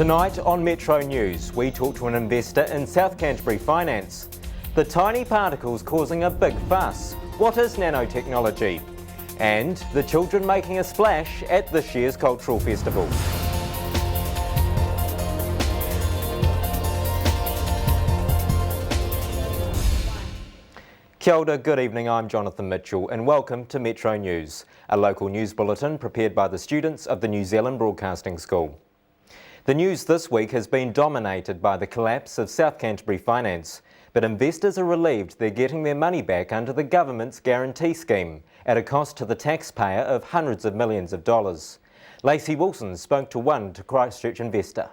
Tonight on Metro News, we talk to an investor in South Canterbury Finance. The tiny particles causing a big fuss. What is nanotechnology? And the children making a splash at this year's Cultural Festival. Kia ora, good evening, I'm Jonathan Mitchell and welcome to Metro News, a local news bulletin prepared by the students of the New Zealand Broadcasting School. The news this week has been dominated by the collapse of South Canterbury Finance, but investors are relieved they're getting their money back under the government's guarantee scheme at a cost to the taxpayer of hundreds of millions of dollars. Lacey Wilson spoke to one Christchurch investor.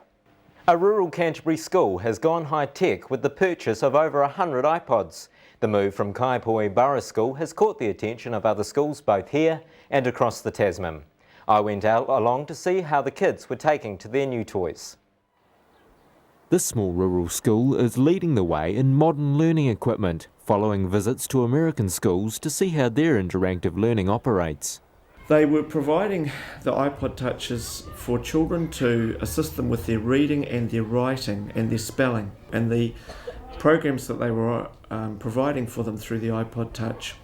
A rural Canterbury school has gone high-tech with the purchase of over 100 iPods. The move from Kaipoi Borough School has caught the attention of other schools both here and across the Tasman. I went out along to see how the kids were taking to their new toys. This small rural school is leading the way in modern learning equipment, following visits to American schools to see how their interactive learning operates. They were providing the iPod Touches for children to assist them with their reading and their writing and their spelling. And the programs that they were providing for them through the iPod Touch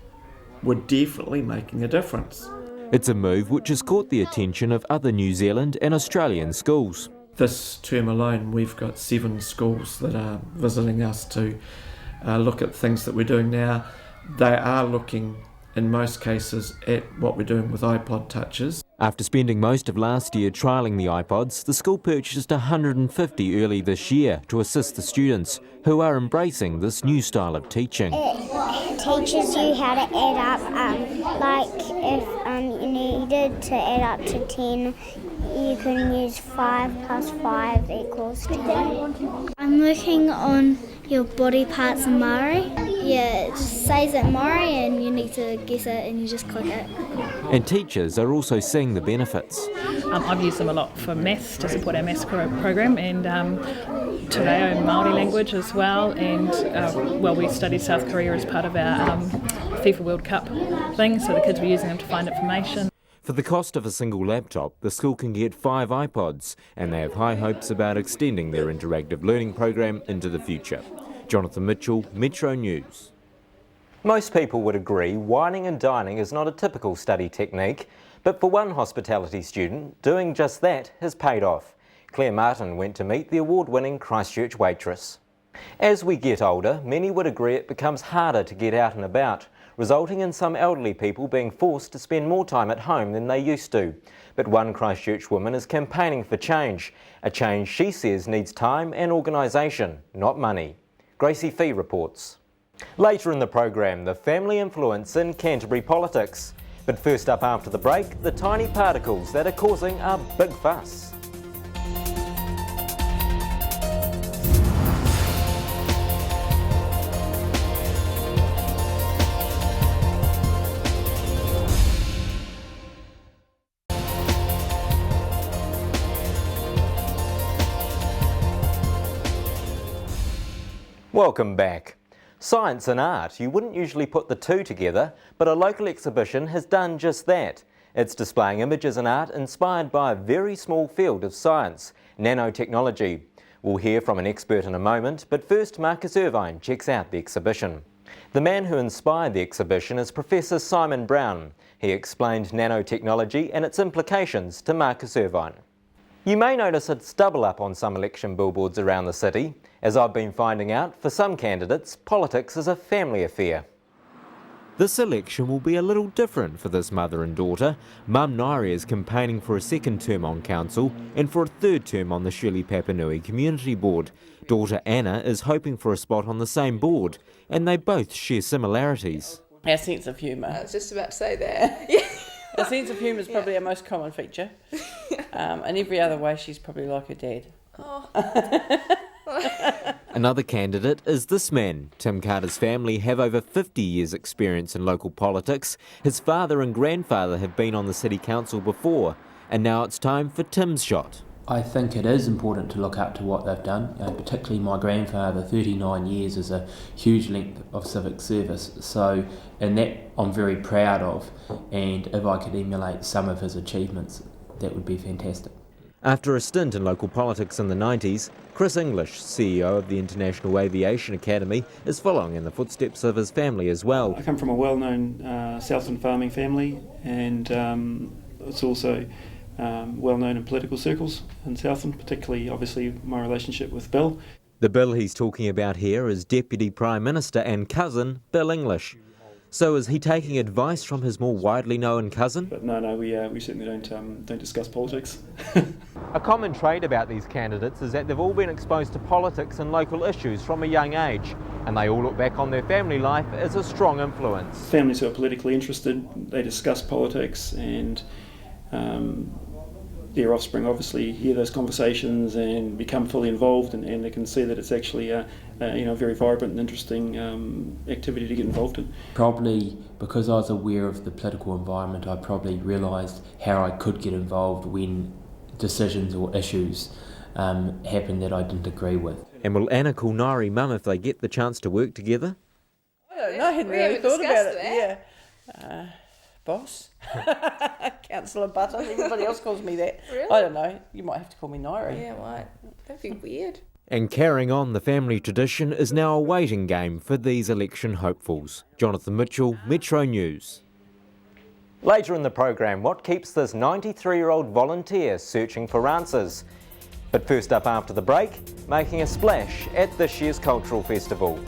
were definitely making a difference. It's a move which has caught the attention of other New Zealand and Australian schools. This term alone, we've got 7 schools that are visiting us to look at things that we're doing now. They are looking, in most cases, at what we're doing with iPod Touches. After spending most of last year trialling the iPods, the school purchased 150 early this year to assist the students who are embracing this new style of teaching. It teaches you how to add up, like if you needed to add up to 10, you can use 5 plus 5 equals 10. I'm working on your body parts in Māori. Yeah, it just says it Māori and you need to guess it and you just click it. And teachers are also seeing the benefits. I've used them a lot for maths to support our maths program and Te Reo Māori language as well, and we studied South Korea as part of our FIFA World Cup thing, so the kids were using them to find information. For the cost of a single laptop, the school can get 5 iPods, and they have high hopes about extending their interactive learning program into the future. Jonathan Mitchell, Metro News. Most people would agree wining and dining is not a typical study technique, but for one hospitality student, doing just that has paid off. Claire Martin went to meet the award-winning Christchurch waitress. As we get older, many would agree it becomes harder to get out and about, resulting in some elderly people being forced to spend more time at home than they used to. But one Christchurch woman is campaigning for change, a change she says needs time and organisation, not money. Gracie Fee reports. Later in the program, the family influence in Canterbury politics. But first up after the break, the tiny particles that are causing a big fuss. Welcome back. Science and art, you wouldn't usually put the two together, but a local exhibition has done just that. It's displaying images and art inspired by a very small field of science, nanotechnology. We'll hear from an expert in a moment, but first Marcus Irvine checks out the exhibition. The man who inspired the exhibition is Professor Simon Brown. He explained nanotechnology and its implications to Marcus Irvine. You may notice it's double up on some election billboards around the city. As I've been finding out, for some candidates, politics is a family affair. This election will be a little different for this mother and daughter. Mum Nairi is campaigning for a second term on council and for a third term on the Shirley Papanui Community Board. Daughter Anna is hoping for a spot on the same board, and they both share similarities. Our sense of humour. I was just about to say that. Our sense of humour is probably our most common feature. And every other way, she's probably like her dad. Oh. Another candidate is this man. Tim Carter's family have over 50 years' experience in local politics. His father and grandfather have been on the city council before, and now it's time for Tim's shot. I think it is important to look up to what they've done, particularly my grandfather. 39 years is a huge length of civic service, so and that I'm very proud of, and if I could emulate some of his achievements, that would be fantastic. After a stint in local politics in the 90s, Chris English, CEO of the International Aviation Academy, is following in the footsteps of his family as well. I come from a well-known Southland farming family, and it's also well-known in political circles in Southland, particularly obviously my relationship with Bill. The Bill he's talking about here is Deputy Prime Minister and cousin Bill English. So is he taking advice from his more widely known cousin? But no, we certainly don't discuss politics. A common trait about these candidates is that they've all been exposed to politics and local issues from a young age, and they all look back on their family life as a strong influence. Families who are politically interested, they discuss politics, and their offspring obviously hear those conversations and become fully involved, and they can see that it's actually a very vibrant and interesting activity to get involved in. Probably because I was aware of the political environment, I probably realised how I could get involved when decisions or issues happen that I didn't agree with. And will Anna call Nairi mum if they get the chance to work together? I don't know, I hadn't really thought about it. Yeah. Boss? Councillor Butter, everybody else calls me that. Really? I don't know, you might have to call me Nairi. Yeah, right. That'd be weird. And carrying on the family tradition is now a waiting game for these election hopefuls. Jonathan Mitchell, Metro News. Later in the program, what keeps this 93-year-old volunteer searching for answers? But first up after the break, making a splash at this year's Cultural Festival.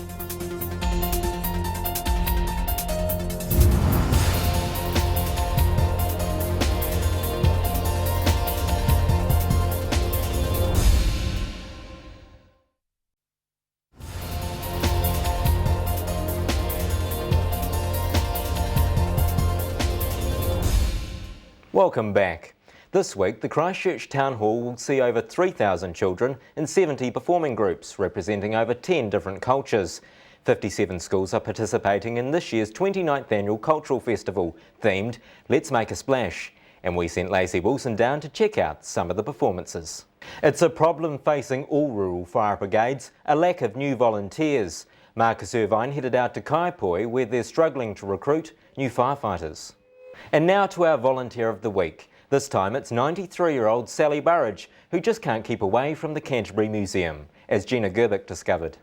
Welcome back. This week, the Christchurch Town Hall will see over 3,000 children in 70 performing groups representing over 10 different cultures. 57 schools are participating in this year's 29th Annual Cultural Festival, themed Let's Make a Splash. And we sent Lacey Wilson down to check out some of the performances. It's a problem facing all rural fire brigades, a lack of new volunteers. Marcus Irvine headed out to Kaipoi, where they're struggling to recruit new firefighters. And now to our Volunteer of the Week. This time it's 93-year-old Sally Burridge, who just can't keep away from the Canterbury Museum, as Gina Gerbic discovered.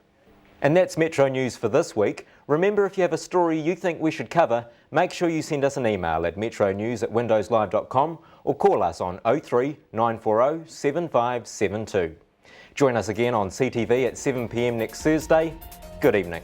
And that's Metro News for this week. Remember, if you have a story you think we should cover, make sure you send us an email at metronews@windowslive.com or call us on 03 940 7572. Join us again on CTV at 7 p.m. next Thursday. Good evening.